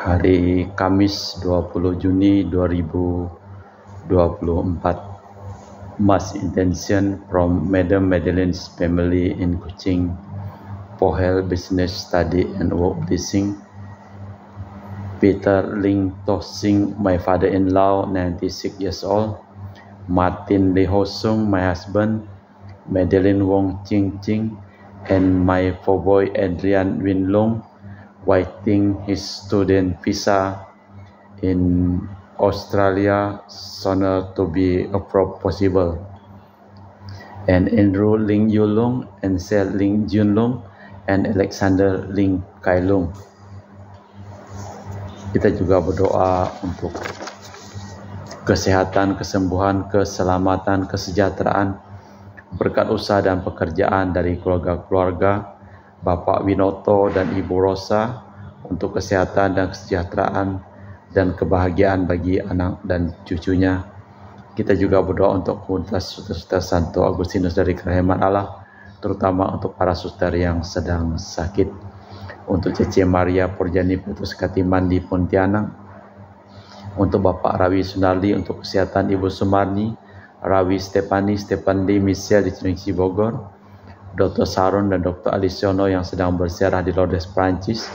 Hari Kamis 20 Juni 2024. Mass intention from Madam Madeleine's family in Kuching for health, business, study and work blessing. Peter Ling Toh Sing, my father-in-law, 96 years old. Martin Lee Ho Sung, my husband. Madeleine Wong Ching Ching, and my 4-boy Adrian Win Long, waiting his student visa in Australia sooner to be approved possible. And Andrew Ling Yu Long, and Sel Ling Jun Long, and Alexander Ling Kai Long. Kita juga berdoa untuk kesehatan, kesembuhan, keselamatan, kesejahteraan, berkat usaha dan pekerjaan dari keluarga-keluarga Bapak Winoto dan Ibu Rosa, untuk kesehatan dan kesejahteraan dan kebahagiaan bagi anak dan cucunya. Kita juga berdoa untuk komunitas suster-suster Santo Agustinus dari Kerahiman Allah, terutama untuk para suster yang sedang sakit. Untuk Cece Maria Porjani Petrus Katiman di Pontianak, untuk Bapak Rawi Sunardi untuk kesehatan Ibu Sumarni, Rawi Stefan Lee Michelle di Cilengsi Bogor, Dr. Saron dan Dr. Alisiono yang sedang bersiarah di Lourdes, Prancis,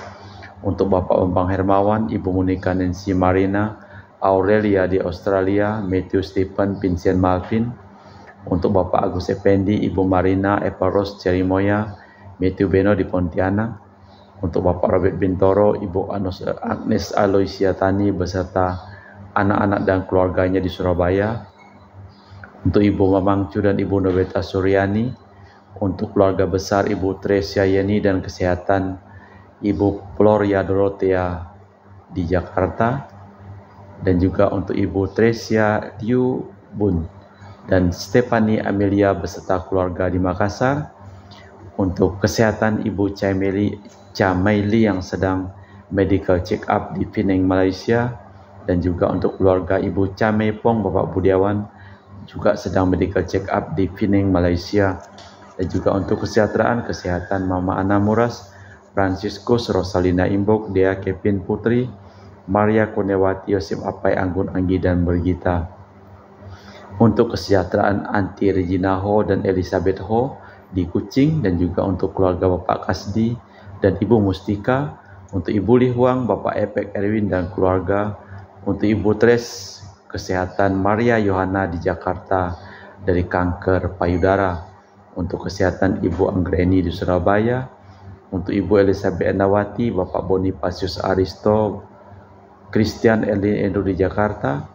untuk Bapak Bambang Hermawan, Ibu Monica Nancy Marina, Aurelia di Australia, Matthew Stephen, Vincent Malvin, untuk Bapak Agus Effendi, Ibu Marina, Eva Rose Cerimoya, Matthew Beno di Pontianak, untuk Bapak Robert Bintoro, Ibu Agnes Aloysia Tani beserta anak-anak dan keluarganya di Surabaya, untuk Ibu Mamang Cu dan Ibu Nobeta Suryani, untuk keluarga besar Ibu Tresia Yeni dan kesehatan Ibu Floria Dorothea di Jakarta, dan juga untuk Ibu Tresia Liu Bun dan Stephanie Amelia beserta keluarga di Makassar, untuk kesehatan Ibu Chamaili yang sedang medical check up di Penang, Malaysia, dan juga untuk keluarga Ibu Chamepong, Bapak Budiawan juga sedang medical check up di Penang, Malaysia, dan juga untuk kesehatan Mama Ana Muras, Franciscus Rosalina Imbok, Dea Kevin Putri, Maria Kurniawati, Yosef Apai, Anggun Anggi dan Bergita. Untuk kesejahteraan Aunty Regina Ho dan Elizabeth Ho di Kuching, dan juga untuk keluarga Bapak Kasdi dan Ibu Mustika, untuk Ibu Li Huang, Bapak Epek Erwin dan keluarga, untuk Ibu Tres, kesehatan Maria Yohana di Jakarta dari kanker payudara, untuk kesehatan Ibu Anggreni di Surabaya, untuk Ibu Elizabeth Nawati, Bapak Bonifasius Aristo, Christian Elin Edo di Jakarta,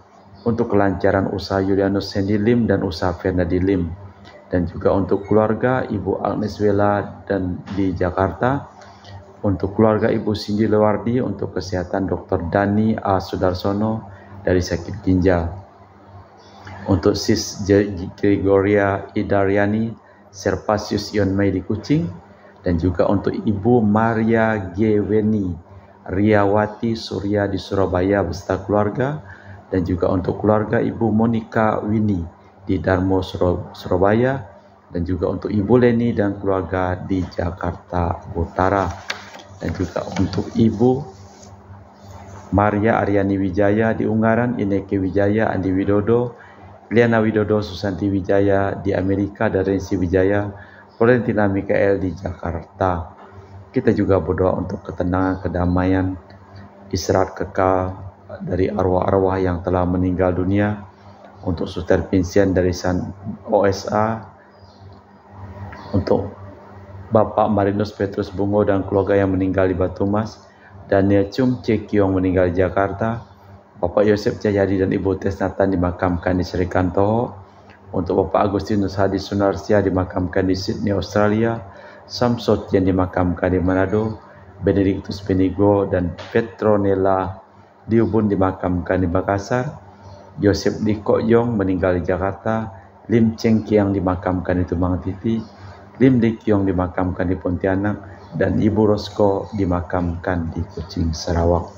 untuk kelancaran usaha Julianus Sandy Lim dan usaha Fernadi Lim, dan juga untuk keluarga Ibu Agnes Wela dan di Jakarta, untuk keluarga Ibu Cindy Lewardi, untuk kesehatan Dr. Dani A. Sudarsono dari sakit ginjal, untuk Sis Gregoria Idaryani Servasius Ion Mei di Kuching, dan juga untuk Ibu Maria G. Weni Riawati Surya di Surabaya beserta keluarga, dan juga untuk keluarga Ibu Monica Wini di Darmo, Surabaya, dan juga untuk Ibu Leni dan keluarga di Jakarta Utara, dan juga untuk Ibu Maria Aryani Wijaya di Ungaran, Ineke Wijaya, Andi Widodo, Liana Widodo, Susanti Wijaya di Amerika, dan Rensi Wijaya, Florentina Mikael di Jakarta. Kita juga berdoa untuk ketenangan, kedamaian, istirahat kekal dari arwah-arwah yang telah meninggal dunia, untuk Suster Vincent dari San OSA, untuk Bapak Marinus Petrus Bungo dan keluarga yang meninggal di Batumas, Daniel Chung Cekiong meninggal di Jakarta, Bapak Yosef Cahyadi dan Ibu Tesnatan dimakamkan di Serikantoho, untuk Bapak Agustinus Hadi Sunarsya dimakamkan di Sydney, Australia, Samsot yang dimakamkan di Manado, Benedictus Benigo dan Petronella Diubun dimakamkan di Makassar, Yosef Liko Yong meninggal di Jakarta, Lim Cheng Kiang dimakamkan di Tumang Titi, Lim Dik Yong dimakamkan di Pontianak, dan Ibu Rosko dimakamkan di Kuching, Sarawak.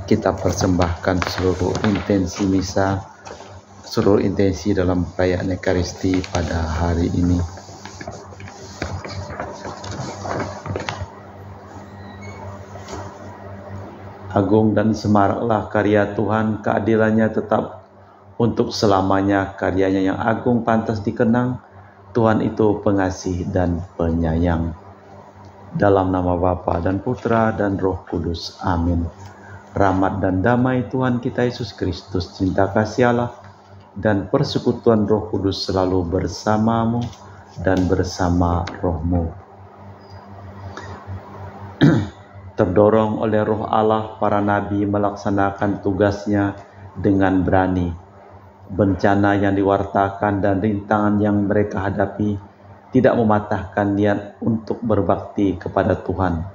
Kita persembahkan seluruh intensi misa, seluruh intensi dalam perayaan Ekaristi pada hari ini. Agung dan semaraklah karya Tuhan, keadilannya tetap untuk selamanya, karyanya yang agung pantas dikenang. Tuhan itu pengasih dan penyayang. Dalam nama Bapa dan Putra dan Roh Kudus. Amin. Rahmat dan damai Tuhan kita Yesus Kristus, cinta kasih Allah, dan persekutuan Roh Kudus selalu bersamamu dan bersama rohmu. Terdorong oleh Roh Allah, para nabi melaksanakan tugasnya dengan berani. Bencana yang diwartakan dan rintangan yang mereka hadapi tidak mematahkan niat untuk berbakti kepada Tuhan.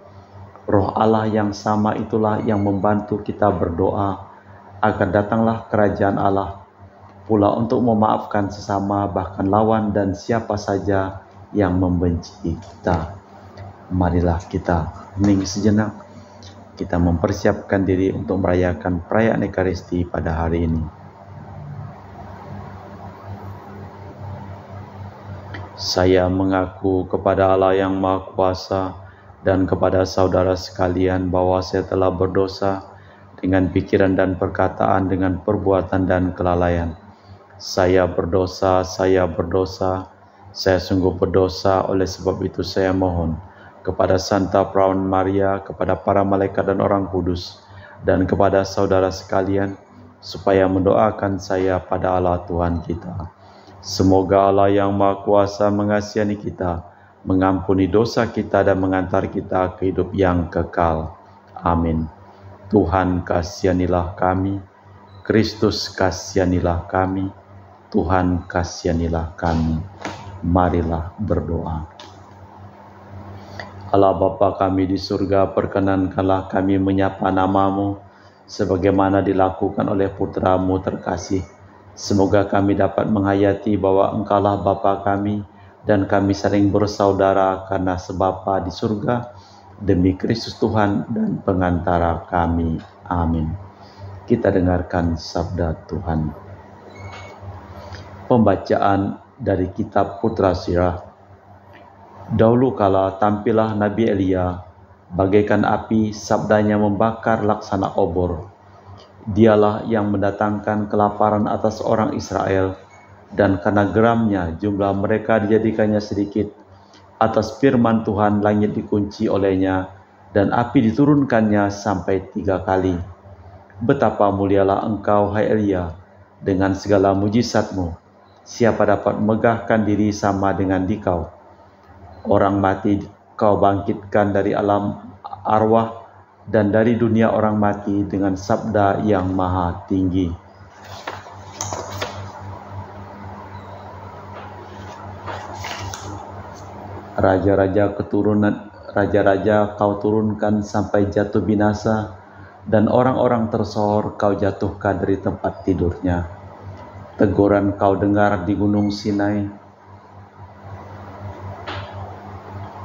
Roh Allah yang sama itulah yang membantu kita berdoa agar datanglah kerajaan Allah, pula untuk memaafkan sesama, bahkan lawan dan siapa saja yang membenci kita. Marilah kita hening sejenak, kita mempersiapkan diri untuk merayakan perayaan Ekaristi pada hari ini. Saya mengaku kepada Allah yang Maha Kuasa dan kepada saudara sekalian bahwa saya telah berdosa dengan pikiran dan perkataan, dengan perbuatan dan kelalaian. Saya berdosa, saya sungguh berdosa. Oleh sebab itu saya mohon kepada Santa Perawan Maria, kepada para malaikat dan orang kudus, dan kepada saudara sekalian, supaya mendoakan saya pada Allah Tuhan kita. Semoga Allah yang Maha Kuasa mengasihani kita, mengampuni dosa kita dan mengantar kita ke hidup yang kekal. Amin. Tuhan kasihanilah kami, Kristus kasihanilah kami, Tuhan kasihanilah kami. Marilah berdoa. Allah Bapa kami di surga, perkenankanlah kami menyapa nama-Mu sebagaimana dilakukan oleh Putra-Mu terkasih. Semoga kami dapat menghayati bahwa Engkaulah Bapa kami dan kami saling bersaudara karena sebapa di surga, demi Kristus Tuhan dan pengantara kami. Amin. Kita dengarkan sabda Tuhan. Pembacaan dari kitab Putra Sirah. Dahulu kala tampillah Nabi Elia, bagaikan api, sabdanya membakar laksana obor. Dialah yang mendatangkan kelaparan atas orang Israel, dan karena geramnya jumlah mereka dijadikannya sedikit. Atas firman Tuhan langit dikunci olehnya, dan api diturunkannya sampai 3 kali. Betapa mulialah engkau, hai Elia, dengan segala mujizatmu. Siapa dapat megahkan diri sama dengan dikau? Orang mati kau bangkitkan dari alam arwah, dan dari dunia orang mati dengan sabda yang maha tinggi. Raja-raja kau turunkan sampai jatuh binasa, dan orang-orang tersohor kau jatuhkan dari tempat tidurnya. Teguran kau dengar di gunung Sinai,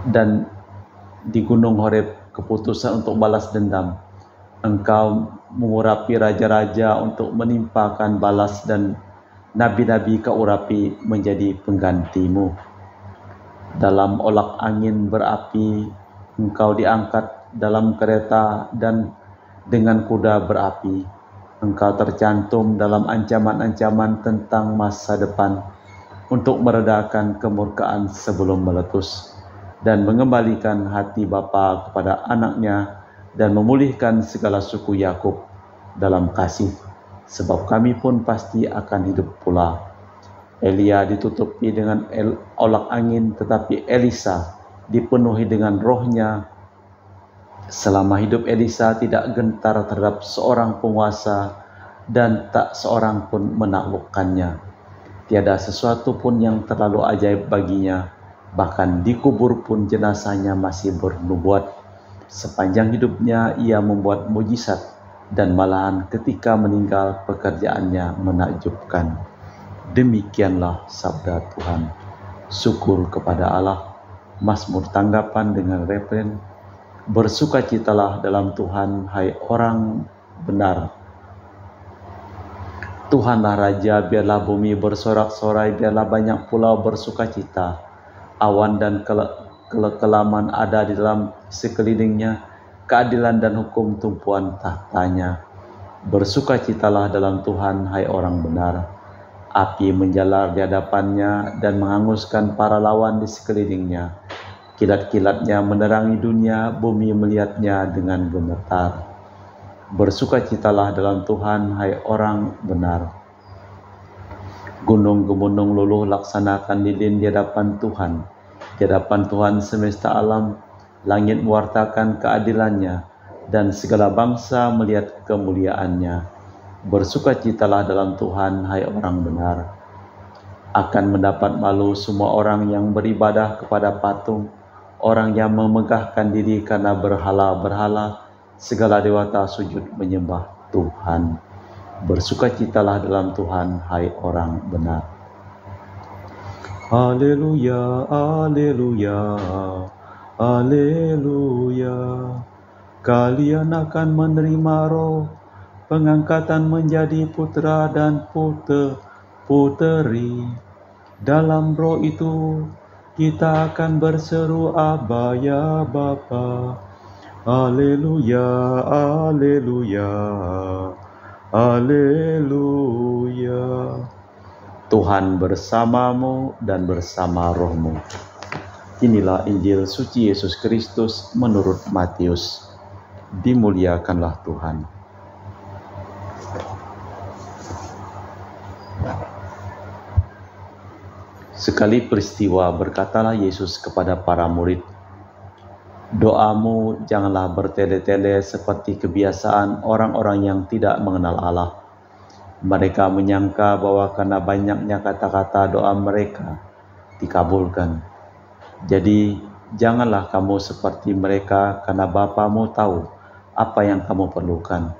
dan di gunung Horeb keputusan untuk balas dendam. Engkau mengurapi raja-raja untuk menimpakan balas, dan nabi-nabi kau urapi menjadi penggantimu. Dalam olak angin berapi engkau diangkat, dalam kereta dan dengan kuda berapi. Engkau tercantum dalam ancaman-ancaman tentang masa depan, untuk meredakan kemurkaan sebelum meletus, dan mengembalikan hati bapa kepada anaknya, dan memulihkan segala suku Yakub dalam kasih, sebab kami pun pasti akan hidup pula. Elia ditutupi dengan olak angin, tetapi Elisa dipenuhi dengan rohnya. Selama hidup Elisa tidak gentar terhadap seorang penguasa, dan tak seorang pun menaklukkannya. Tiada sesuatu pun yang terlalu ajaib baginya, bahkan dikubur pun jenazahnya masih bernubuat. Sepanjang hidupnya ia membuat mujizat, dan malahan ketika meninggal pekerjaannya menakjubkan. Demikianlah sabda Tuhan. Syukur kepada Allah. Mazmur tanggapan dengan refren, bersukacitalah dalam Tuhan, hai orang benar. Tuhanlah Raja, biarlah bumi bersorak-sorai, biarlah banyak pulau bersukacita. Awan dan kekelaman ada di dalam sekelilingnya, keadilan dan hukum tumpuan tahtanya. Bersukacitalah dalam Tuhan, hai orang benar. Api menjalar di hadapannya dan menghanguskan para lawan di sekelilingnya. Kilat-kilatnya menerangi dunia, bumi melihatnya dengan gemetar. Bersukacitalah dalam Tuhan, hai orang benar. Gunung-gunung luluh laksanakan lilin di hadapan Tuhan. Di hadapan Tuhan semesta alam, langit mewartakan keadilannya, dan segala bangsa melihat kemuliaannya. Bersukacitalah dalam Tuhan, hai orang benar. Akan mendapat malu semua orang yang beribadah kepada patung, orang yang memegahkan diri karena berhala-berhala, segala dewata sujud menyembah Tuhan. Bersukacitalah dalam Tuhan, hai orang benar. Haleluya, haleluya, haleluya. Kalian akan menerima roh, pengangkatan menjadi putra dan puteri. Dalam roh itu kita akan berseru Aba ya Bapa. Haleluya, haleluya, haleluya. Tuhan bersamamu dan bersama rohmu. Inilah Injil suci Yesus Kristus menurut Matius. Dimuliakanlah Tuhan. Sekali peristiwa berkatalah Yesus kepada para murid, "Doamu janganlah bertele-tele seperti kebiasaan orang-orang yang tidak mengenal Allah. Mereka menyangka bahwa karena banyaknya kata-kata doa mereka dikabulkan. Jadi janganlah kamu seperti mereka, karena Bapamu tahu apa yang kamu perlukan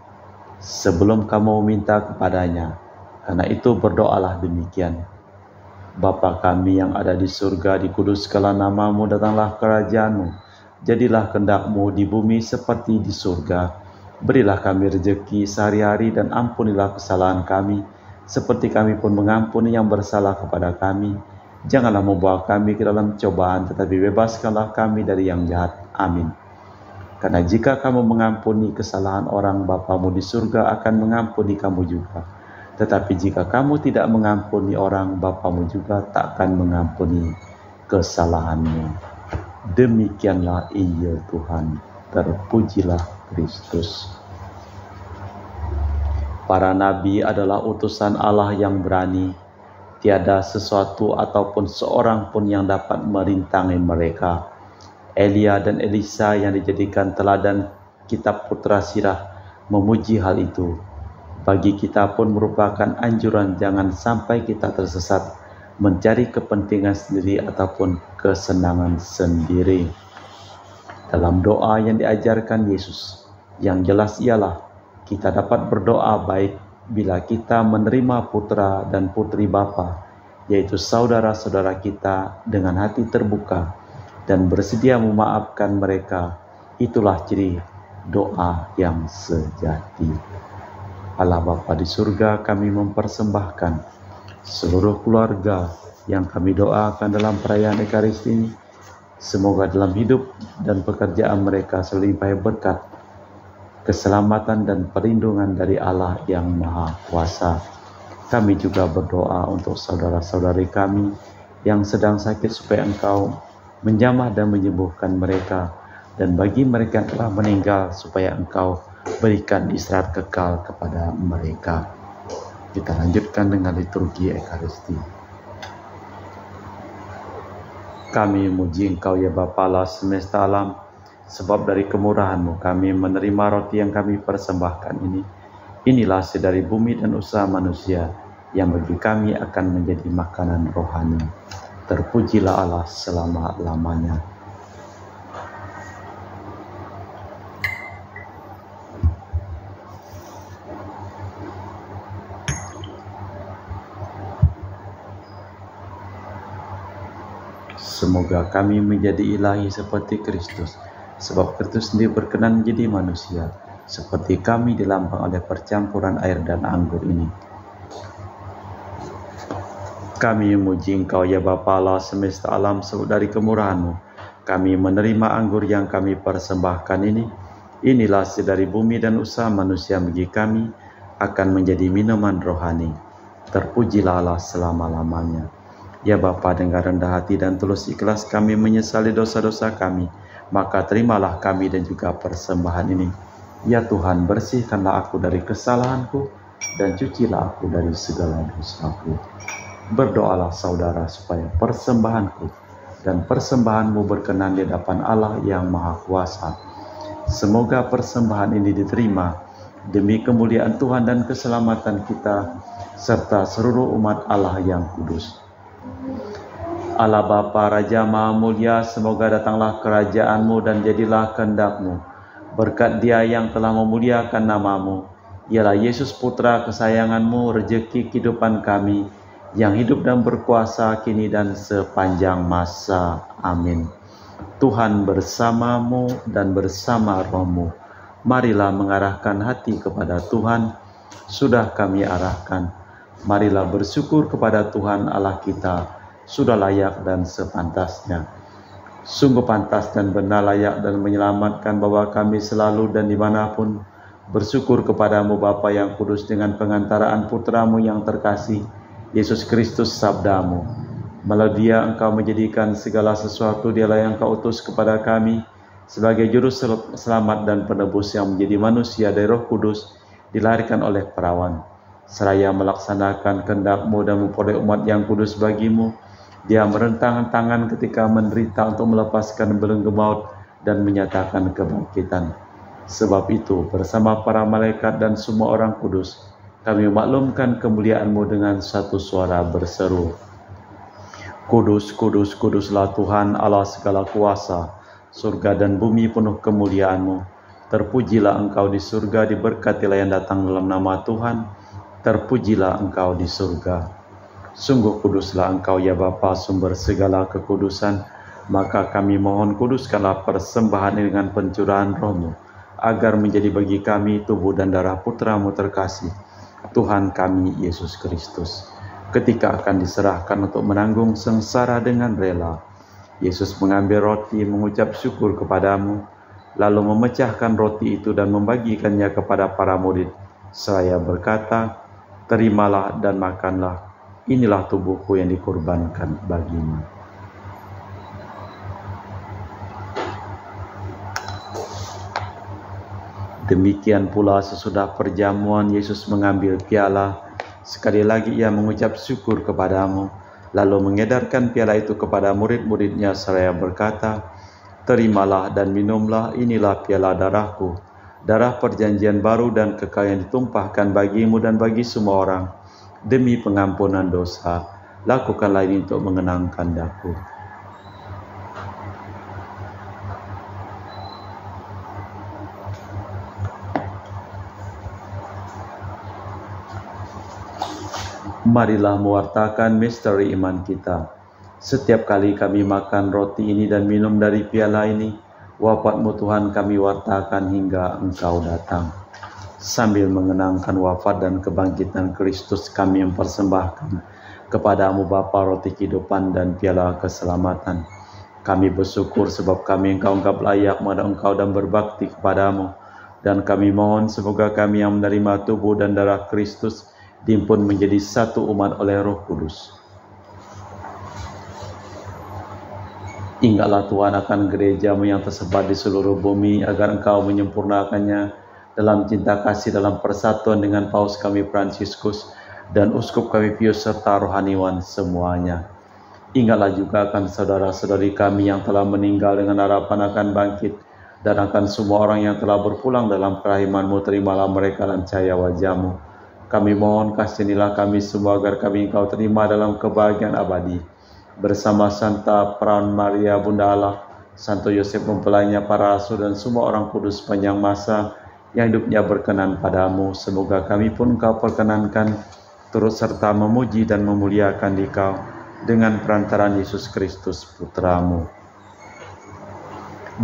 sebelum kamu minta kepadanya. Karena itu berdoalah demikian: Bapa kami yang ada di surga, dikuduskanlah namamu, datanglah kerajaanmu, jadilah kehendakmu di bumi seperti di surga. Berilah kami rezeki sehari-hari, dan ampunilah kesalahan kami, seperti kami pun mengampuni yang bersalah kepada kami. Janganlah membawa kami ke dalam cobaan, tetapi bebaskanlah kami dari yang jahat. Amin. Karena jika kamu mengampuni kesalahan orang, Bapamu di surga akan mengampuni kamu juga. Tetapi jika kamu tidak mengampuni orang, Bapamu juga tak akan mengampuni kesalahanmu." Demikianlah Injil Tuhan. Terpujilah Kristus. Para nabi adalah utusan Allah yang berani. Tiada sesuatu ataupun seorang pun yang dapat merintangi mereka. Elia dan Elisa yang dijadikan teladan kitab Putra Sirah memuji hal itu. Bagi kita pun merupakan anjuran jangan sampai kita tersesat mencari kepentingan sendiri ataupun kesenangan sendiri. Dalam doa yang diajarkan Yesus, yang jelas ialah kita dapat berdoa baik bila kita menerima putra dan putri Bapa, yaitu saudara-saudara kita, dengan hati terbuka dan bersedia memaafkan mereka. Itulah ciri doa yang sejati. Allah Bapa di surga, kami mempersembahkan seluruh keluarga yang kami doakan dalam perayaan Ekaristi ini. Semoga dalam hidup dan pekerjaan mereka selalu dilimpahi berkat, keselamatan dan perlindungan dari Allah yang Maha Kuasa. Kami juga berdoa untuk saudara-saudari kami yang sedang sakit, supaya Engkau menjamah dan menyembuhkan mereka, dan bagi mereka yang telah meninggal, supaya Engkau berikan istirahat kekal kepada mereka. Kita lanjutkan dengan liturgi Ekaristi. Kami memuji Engkau ya Bapa Allah semesta alam, sebab dari kemurahan-Mu kami menerima roti yang kami persembahkan ini. Inilah hasil dari bumi dan usaha manusia, yang bagi kami akan menjadi makanan rohani. Terpujilah Allah selama-lamanya. Semoga kami menjadi ilahi seperti Kristus, sebab Kristus sendiri berkenan menjadi manusia, seperti kami dilambang oleh percampuran air dan anggur ini. Kami memuji Engkau ya Bapa Allah semesta alam, sebab dari kemurahan-Mu kami menerima anggur yang kami persembahkan ini. Inilah hasil dari bumi dan usaha manusia bagi kami akan menjadi minuman rohani. Terpujilah Allah selama-lamanya. Ya Bapa, dengan rendah hati dan tulus ikhlas kami menyesali dosa-dosa kami, maka terimalah kami dan juga persembahan ini. Ya Tuhan, bersihkanlah aku dari kesalahanku dan cucilah aku dari segala dosaku. Berdoalah saudara supaya persembahanku dan persembahanmu berkenan di hadapan Allah yang Maha Kuasa. Semoga persembahan ini diterima demi kemuliaan Tuhan dan keselamatan kita serta seluruh umat Allah yang kudus. Allah Bapa, Raja Maha Mulia, semoga datanglah kerajaan-Mu dan jadilah kehendak-Mu. Berkat Dia yang telah memuliakan nama-Mu, ialah Yesus Putra kesayangan-Mu, rejeki kehidupan kami, yang hidup dan berkuasa kini dan sepanjang masa. Amin. Tuhan bersamamu dan bersama rohmu. Marilah mengarahkan hati kepada Tuhan. Sudah kami arahkan. Marilah bersyukur kepada Tuhan Allah kita. Sudah layak dan sepantasnya. Sungguh pantas dan benar, layak dan menyelamatkan bahwa kami selalu dan dimanapun bersyukur kepadamu Bapa yang kudus, dengan pengantaraan putramu yang terkasih, Yesus Kristus sabdamu. Melalui Dia Engkau menjadikan segala sesuatu. Dialah yang Engkau utus kepada kami sebagai juru selamat dan penebus yang menjadi manusia dari Roh Kudus, dilahirkan oleh perawan. Seraya melaksanakan kehendak-Mu dan memperoleh umat yang kudus bagimu, Dia merentangkan tangan ketika menderita untuk melepaskan belenggu maut dan menyatakan kebangkitan. Sebab itu, bersama para malaikat dan semua orang kudus, kami memaklumkan kemuliaan-Mu dengan satu suara berseru, Kudus, kudus, kuduslah Tuhan Allah segala kuasa, surga dan bumi penuh kemuliaan-Mu. Terpujilah Engkau di surga, diberkatilah yang datang dalam nama Tuhan, terpujilah Engkau di surga. Sungguh kuduslah Engkau ya Bapa, sumber segala kekudusan, maka kami mohon kuduskanlah persembahan ini dengan pencurahan Roh-Mu, agar menjadi bagi kami tubuh dan darah Putra-Mu terkasih, Tuhan kami Yesus Kristus. Ketika akan diserahkan untuk menanggung sengsara dengan rela, Yesus mengambil roti, mengucap syukur kepadamu, lalu memecahkan roti itu dan membagikannya kepada para murid, seraya berkata, terimalah dan makanlah, inilah tubuhku yang dikorbankan bagimu. Demikian pula sesudah perjamuan, Yesus mengambil piala. Sekali lagi Ia mengucap syukur kepadamu, lalu mengedarkan piala itu kepada murid-muridnya seraya berkata, terimalah dan minumlah, inilah piala darahku, darah perjanjian baru dan kekal yang ditumpahkan bagimu dan bagi semua orang, demi pengampunan dosa. Lakukanlah ini untuk mengenangkan Aku. Marilah mewartakan misteri iman kita. Setiap kali kami makan roti ini dan minum dari piala ini, wafat-Mu Tuhan kami wartakan hingga Engkau datang. Sambil mengenangkan wafat dan kebangkitan Kristus, kami mempersembahkan kepadamu Bapa roti kehidupan dan piala keselamatan. Kami bersyukur sebab kami Engkau anggap layak menghadap Engkau dan berbakti kepadamu. Dan kami mohon semoga kami yang menerima tubuh dan darah Kristus dihimpun menjadi satu umat oleh Roh Kudus. Ingatlah Tuhan akan gereja-Mu yang tersebar di seluruh bumi, agar Engkau menyempurnakannya dalam cinta kasih, dalam persatuan dengan Paus kami Fransiskus dan Uskup kami Pius serta rohaniwan semuanya. Ingatlah juga akan saudara-saudari kami yang telah meninggal dengan harapan akan bangkit, dan akan semua orang yang telah berpulang dalam kerahiman-Mu, terimalah mereka dalam cahaya wajah-Mu. Kami mohon kasihanilah kami semua agar kami Engkau terima dalam kebahagiaan abadi, bersama Santa Perawan Maria Bunda Allah, Santo Yosef mempelainya, para rasul dan semua orang kudus sepanjang masa yang hidupnya berkenan padamu. Semoga kami pun Engkau perkenankan turut serta memuji dan memuliakan Dikau dengan perantaraan Yesus Kristus Putra-Mu.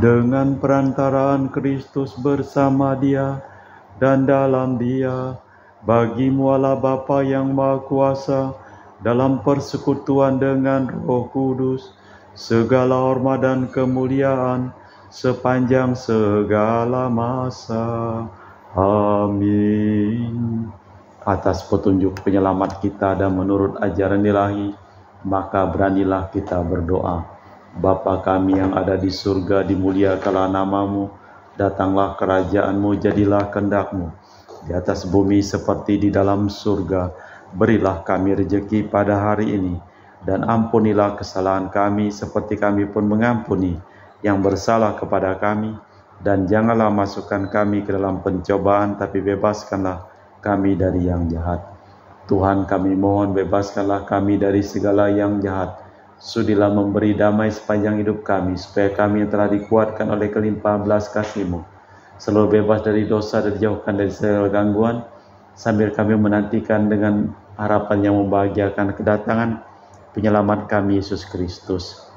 Dengan perantaraan Kristus, bersama Dia dan dalam Dia, bagi-Mu Allah Bapa yang Maha Kuasa, dalam persekutuan dengan Roh Kudus, segala hormat dan kemuliaan sepanjang segala masa. Amin. Atas petunjuk penyelamat kita dan menurut ajaran ilahi, maka beranilah kita berdoa. Bapa kami yang ada di surga, dimuliakanlah namamu, datanglah kerajaan-Mu, jadilah kehendak-Mu di atas bumi seperti di dalam surga. Berilah kami rejeki pada hari ini, dan ampunilah kesalahan kami seperti kami pun mengampuni yang bersalah kepada kami, dan janganlah masukkan kami ke dalam pencobaan, tapi bebaskanlah kami dari yang jahat. Tuhan, kami mohon bebaskanlah kami dari segala yang jahat. Sudilah memberi damai sepanjang hidup kami, supaya kami yang telah dikuatkan oleh kelimpahan belas kasih-Mu selalu bebas dari dosa dan dijauhkan dari segala gangguan, sambil kami menantikan dengan harapan yang membahagiakan kedatangan penyelamat kami, Yesus Kristus.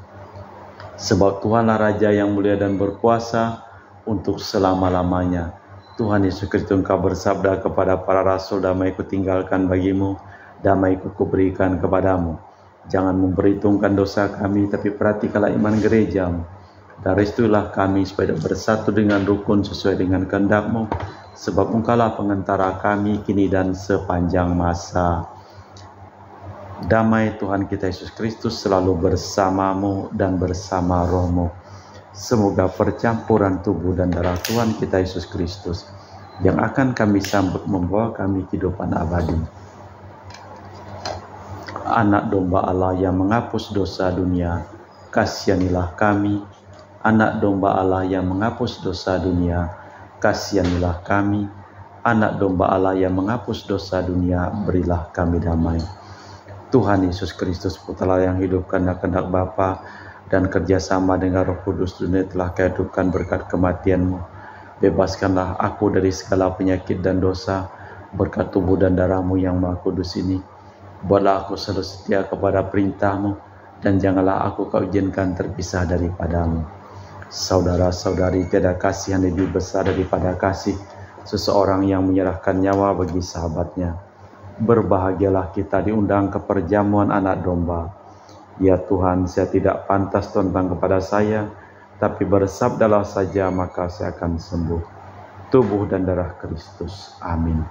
Sebab Tuhanlah Raja yang mulia dan berkuasa untuk selama-lamanya. Tuhan Yesus Kristus, Engkau bersabda kepada para rasul, damai kutinggalkan bagimu, damai kuberikan kepadamu. Jangan memperhitungkan dosa kami, tapi perhatikanlah iman gereja-Mu. Dan restuilah kami supaya bersatu dengan rukun sesuai dengan kehendak-Mu, sebab Engkaulah pengantara kami kini dan sepanjang masa. Damai Tuhan kita Yesus Kristus selalu bersamamu dan bersama roh-Mu. Semoga percampuran tubuh dan darah Tuhan kita Yesus Kristus yang akan kami sambut membawa kami kehidupan abadi. Anak domba Allah yang menghapus dosa dunia, kasihanilah kami. Anak domba Allah yang menghapus dosa dunia, kasihanilah kami. Anak domba Allah yang menghapus dosa dunia, berilah kami damai. Tuhan Yesus Kristus, Putralah yang hidup karena kehendak Bapa dan kerjasama dengan Roh Kudus, dunia telah kehidupkan berkat kematian-Mu. Bebaskanlah aku dari segala penyakit dan dosa berkat tubuh dan darah-Mu yang Maha Kudus ini. Buatlah aku selalu setia kepada perintah-Mu, dan janganlah aku Kau izinkan terpisah daripada-Mu. Saudara-saudari, tiada kasih yang lebih besar daripada kasih seseorang yang menyerahkan nyawa bagi sahabatnya. Berbahagialah kita diundang ke perjamuan anak domba. Ya Tuhan, saya tidak pantas tentang kepada saya, tapi bersabdalah saja maka saya akan sembuh. Tubuh dan darah Kristus. Amin.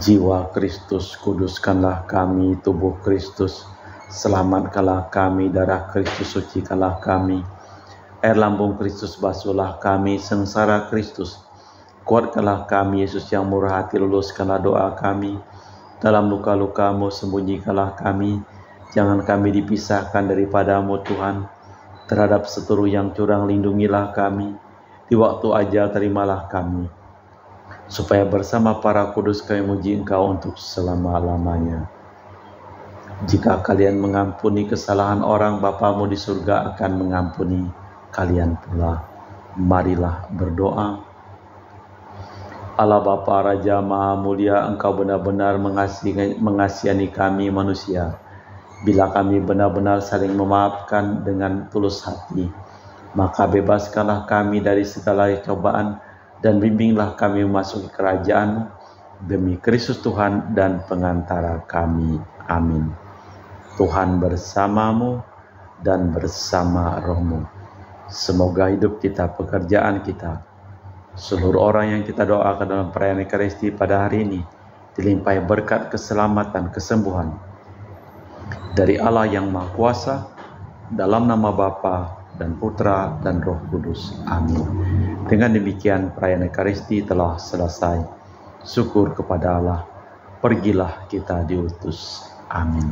Jiwa Kristus, kuduskanlah kami. Tubuh Kristus, selamatkanlah kami. Darah Kristus, sucikanlah kami. Air lambung Kristus, basuhlah kami. Sengsara Kristus, kuatkanlah kami. Yesus yang murah hati, luluskanlah doa kami. Dalam luka-luka-Mu, sembunyikanlah kami. Jangan kami dipisahkan daripada-Mu, Tuhan. Terhadap seteru yang curang, lindungilah kami. Di waktu ajal, terimalah kami, supaya bersama para kudus kami memuji Engkau untuk selama-lamanya. Jika kalian mengampuni kesalahan orang, Bapa-Mu di surga akan mengampuni kalian pula. Marilah berdoa. Allah Bapa Raja Maha Mulia, Engkau benar-benar mengasihani kami manusia. Bila kami benar-benar saling memaafkan dengan tulus hati, maka bebaskanlah kami dari segala cobaan, dan bimbinglah kami memasuki kerajaan demi Kristus Tuhan dan pengantara kami. Amin. Tuhan bersamamu dan bersama roh-Mu. Semoga hidup kita, pekerjaan kita, seluruh orang yang kita doakan dalam perayaan Ekaristi pada hari ini dilimpahi berkat keselamatan, kesembuhan dari Allah yang Maha Kuasa, dalam nama Bapa dan Putra dan Roh Kudus. Amin. Dengan demikian perayaan Ekaristi telah selesai. Syukur kepada Allah. Pergilah kita diutus. Amin.